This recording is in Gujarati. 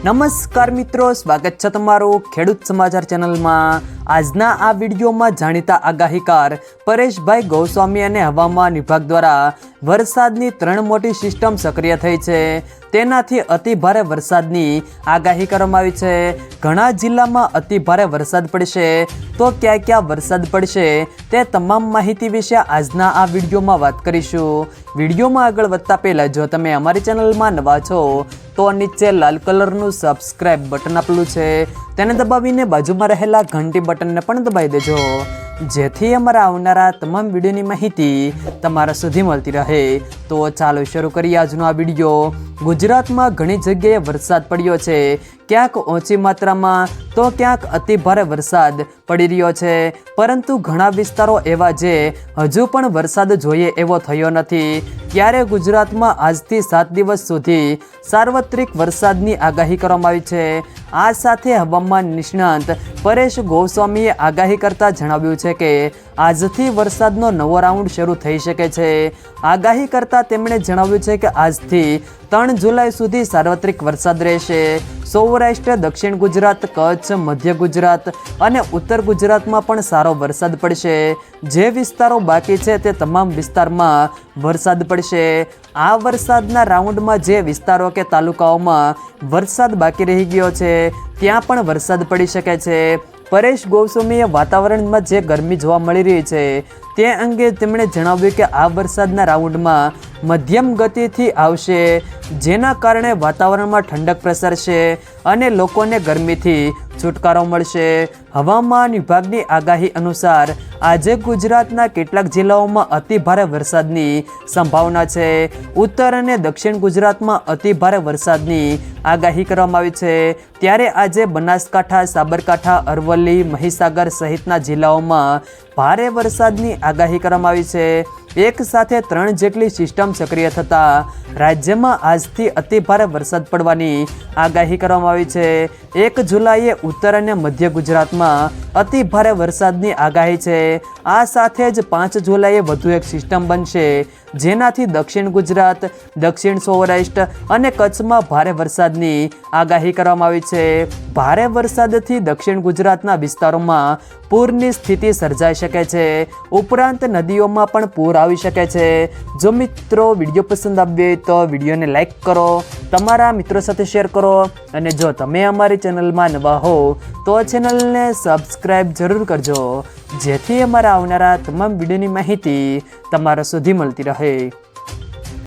નમસ્કાર મિત્રો, સ્વાગત છે તમારું ખેડૂત સમાચાર ચેનલમાં। આજના આ વિડીયોમાં જાણીતા આગાહીકાર પરેશભાઈ ગોસ્વામી અને હવામાન વિભાગ દ્વારા વરસાદની 3 મોટી સિસ્ટમ સક્રિય થઈ છે, તેનાથી અતિ ભારે વરસાદની આગાહી કરવામાં આવી છે। ઘણા જિલ્લામાં અતિ ભારે વરસાદ પડશે, તો ક્યાં ક્યાં વરસાદ પડશે તે તમામ માહિતી વિશે આજના આ વિડીયોમાં વાત કરીશું। વિડીયોમાં આગળ વધતા પહેલાં જો તમે અમારી ચેનલમાં નવા છો તો નીચે લાલ કલરનું સબસ્ક્રાઇબ બટન આપેલું છે, તેને દબાવીને બાજુમાં રહેલા ઘંટી બટનને પણ દબાવી દેજો, જેથી અમારા આવનારા તમામ વિડીયોની માહિતી તમારા સુધી મળતી રહે। તો ચાલો શરૂ કરીએ આજનો આ વિડીયો। ગુજરાતમાં ઘણી જગ્યાએ વરસાદ પડ્યો છે, ક્યાંક ઓછી માત્રામાં તો ક્યાંક અતિ ભારે વરસાદ પડી રહ્યો છે, પરંતુ ઘણા વિસ્તારો એવા જે હજુ પણ વરસાદ જોઈએ એવો થયો નથી, ત્યારે ગુજરાતમાં આજથી 7 દિવસ સુધી સાર્વત્રિક વરસાદની આગાહી કરવામાં આવી છે। આ સાથે હવામાન નિષ્ણાત પરેશ ગોસ્વામીએ આગાહી કરતા જણાવ્યું છે કે આજથી વરસાદનો નવો રાઉન્ડ શરૂ થઈ શકે છે। આગાહી કરતા તેમણે જણાવ્યું છે કે આજથી 3 જુલાઈ સુધી સાર્વત્રિક વરસાદ રહેશે। સૌરાષ્ટ્ર, દક્ષિણ ગુજરાત, કચ્છ, મધ્ય ગુજરાત અને ઉત્તર ગુજરાતમાં પણ સારો વરસાદ પડશે। જે વિસ્તારો બાકી છે તે તમામ વિસ્તારમાં વરસાદ પડશે। આ વરસાદના રાઉન્ડમાં જે વિસ્તારો કે તાલુકાઓમાં વરસાદ બાકી રહી ગયો છે ત્યાં પણ વરસાદ પડી શકે છે। પરેશ ગોસ્વામીએ વાતાવરણમાં જે ગરમી જોવા મળી રહી છે તે અંગે તેમણે જણાવ્યું કે આ વરસાદના રાઉન્ડમાં મધ્યમ ગતિથી આવશે, જેના કારણે વાતાવરણમાં ઠંડક પ્રસરશે અને લોકોને ગરમીથી છુટકારો મળશે। હવામાન વિભાગની આગાહી અનુસાર આજે ગુજરાતના કેટલાક જિલ્લાઓમાં અતિ ભારે વરસાદની સંભાવના છે। ઉત્તર અને દક્ષિણ ગુજરાતમાં અતિ ભારે વરસાદની આગાહી કરવામાં આવી છે, ત્યારે આજે બનાસકાંઠા, સાબરકાંઠા, અરવલ્લી, મહીસાગર સહિતના જિલ્લાઓમાં ભારે વરસાદની આગાહી કરવામાં આવી છે। એક સાથે 3 જેટલી સિસ્ટમ સક્રિય થતાં રાજ્યમાં આજથી અતિ ભારે વરસાદ પડવાની આગાહી કરવામાં આવી છે। 1 જુલાઈએ ઉત્તર અને મધ્ય ગુજરાતમાં અતિ ભારે વરસાદની આગાહી છે। આ સાથે જ 5 જુલાઈએ વધુ એક સિસ્ટમ બનશે, જેનાથી દક્ષિણ ગુજરાત, દક્ષિણ સૌરાષ્ટ્ર અને કચ્છમાં ભારે વરસાદની આગાહી કરવામાં આવી છે। ભારે વરસાદથી દક્ષિણ ગુજરાતના વિસ્તારોમાં પૂરની સ્થિતિ સર્જાઈ શકે છે, ઉપરાંત નદીઓમાં પણ પૂર આવી શકે છે। જો મિત્રો વિડીયો પસંદ આવે તો વિડીયોને લાઈક કરો, તમારા મિત્રો સાથે શેર કરો, અને જો તમે અમારી ચેનલમાં નવા હો તો ચેનલને સબસ્ક્રાઈબ જરૂર કરજો, જેથી અમારા આવનારા તમામ વિડીયોની માહિતી તમારા સુધી મળતી રહે।